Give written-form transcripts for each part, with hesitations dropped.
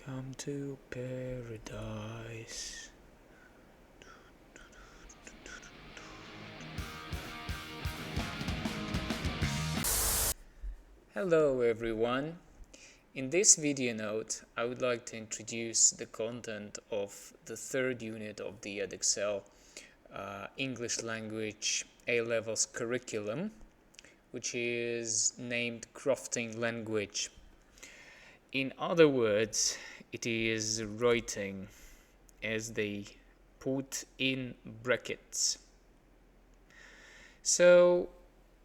Welcome to paradise. Hello everyone. In this video note, I would like to introduce the content of the third unit of the Edexcel English language A-levels curriculum, which is named Crafting Language. In other words, it is writing, as they put in brackets. So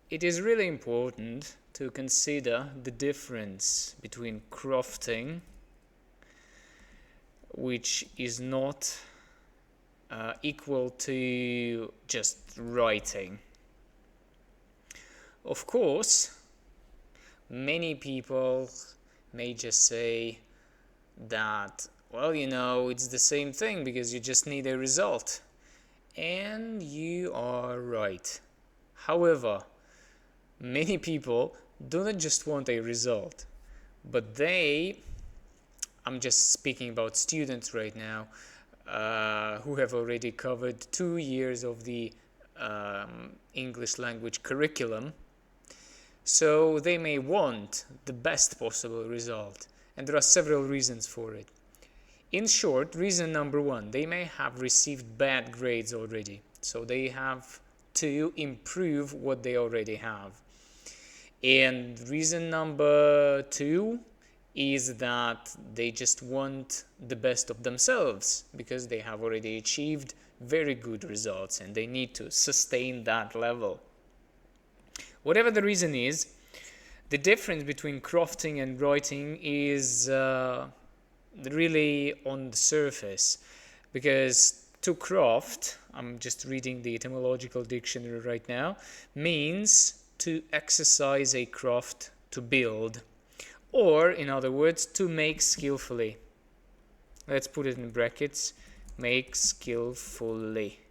it is really important to consider the difference between crafting, which is not equal to just writing. Of course, many people may just say that, well, it's the same thing because you just need a result. And you are right. However, many people do not just want a result, but I'm just speaking about students right now, who have already covered 2 years of the English language curriculum. So they may want the best possible result, and there are several reasons for it. In short, reason number one, they may have received bad grades already, so they have to improve what they already have. And reason number two is that they just want the best of themselves because they have already achieved very good results and they need to sustain that level. Whatever the reason is, the difference between crafting and writing is really on the surface, because to craft, I'm just reading the etymological dictionary right now, means to exercise a craft, to build, or in other words, to make skillfully. Let's put it in brackets, make skillfully.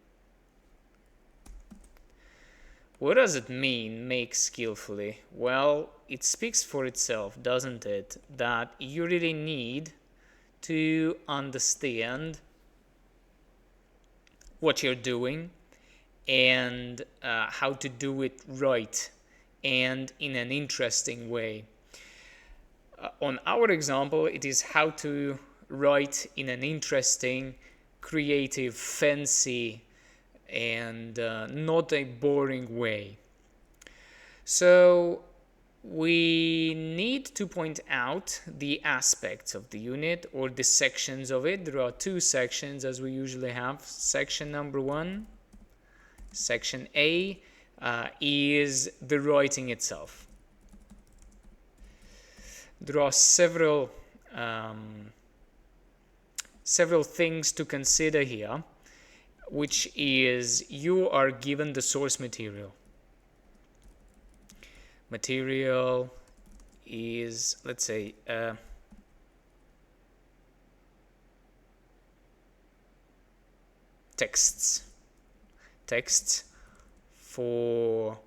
What does it mean, make skillfully? Well, it speaks for itself, doesn't it? That you really need to understand what you're doing and how to do it right and in an interesting way. On our example, it is how to write in an interesting, creative, fancy, and not a boring way. So we need to point out the aspects of the unit or the sections of it. There are two sections as we usually have. Section number one, section A, is the writing itself. There are several things to consider here, which is you are given the source material. Material is, let's say, texts for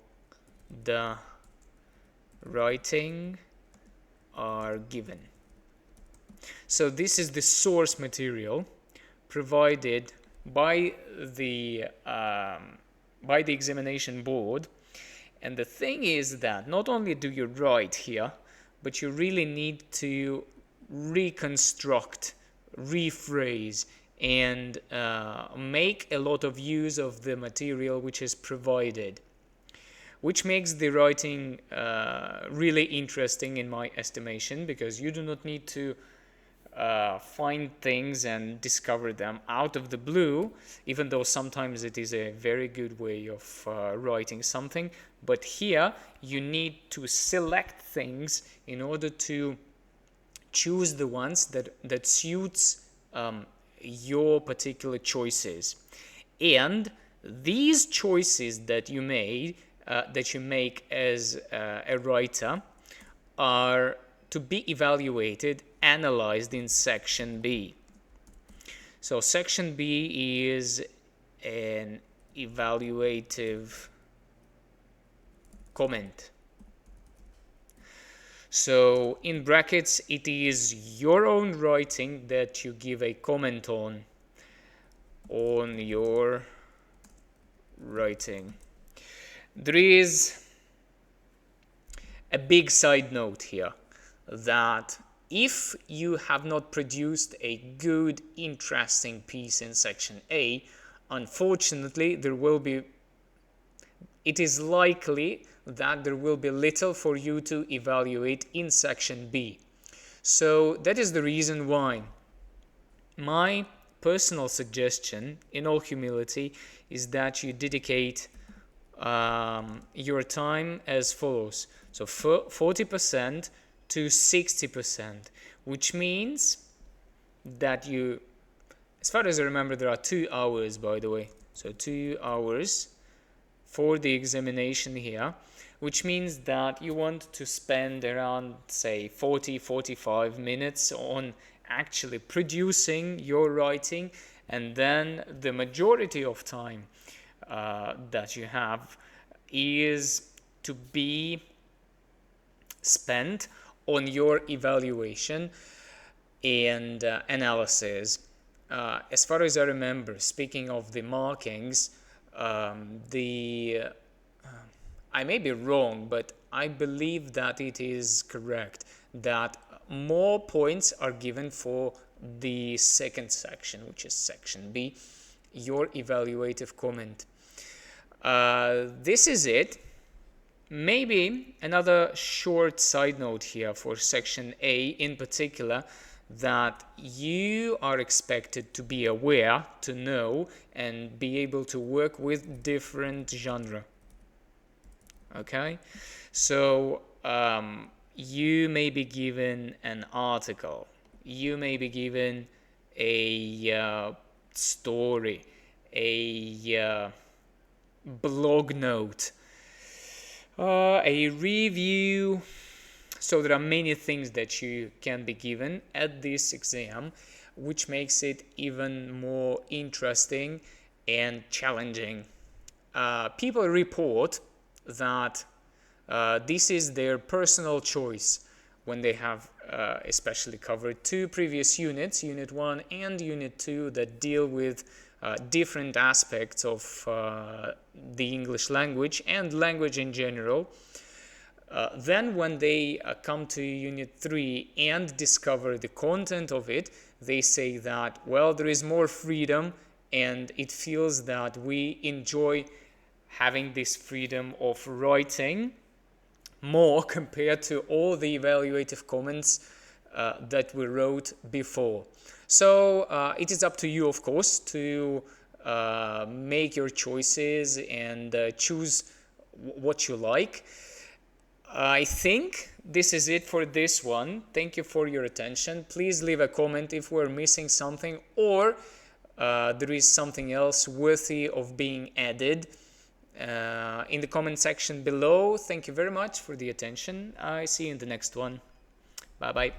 the writing are given. So this is the source material provided by the examination board. And the thing is that not only do you write here, but you really need to reconstruct, rephrase, and make a lot of use of the material which is provided, which makes the writing really interesting in my estimation, because you do not need to find things and discover them out of the blue, even though sometimes it is a very good way of writing something. But here you need to select things in order to choose the ones that suits your particular choices. And these choices that you make as a writer are to be evaluated, analyzed in section B. So section B is an evaluative comment. So in brackets, it is your own writing that you give a comment on your writing. There is a big side note here that if you have not produced a good, interesting piece in section A, unfortunately, it is likely that there will be little for you to evaluate in section B. So that is the reason why my personal suggestion, in all humility, is that you dedicate your time as follows. So 40% to 60%, which means that you, as far as I remember, there are 2 hours, by the way. So 2 hours for the examination here, which means that you want to spend around, say, 40-45 minutes on actually producing your writing, and then the majority of time that you have is to be spent on your evaluation and analysis. As far as I remember, speaking of the markings, I may be wrong, but I believe that it is correct that more points are given for the second section, which is section B, your evaluative comment. This is it. Maybe another short side note here for section A in particular, that you are expected to be aware, to know, and be able to work with different genre. Okay, so you may be given an article, you may be given a story, a blog note, a review. So there are many things that you can be given at this exam, which makes it even more interesting and challenging. People report that this is their personal choice when they have especially covered 2 previous units, Unit 1 and Unit 2, that deal with different aspects of the English language and language in general. Then when they come to Unit 3 and discover the content of it, they say that, well, there is more freedom, and it feels that we enjoy having this freedom of writing more compared to all the evaluative comments that we wrote before. So it is up to you, of course, to make your choices and choose what you like. I think this is it for this one. Thank you for your attention. Please leave a comment if we're missing something, or there is something else worthy of being added in the comment section below. Thank you very much for the attention. I see you in the next one. Bye bye.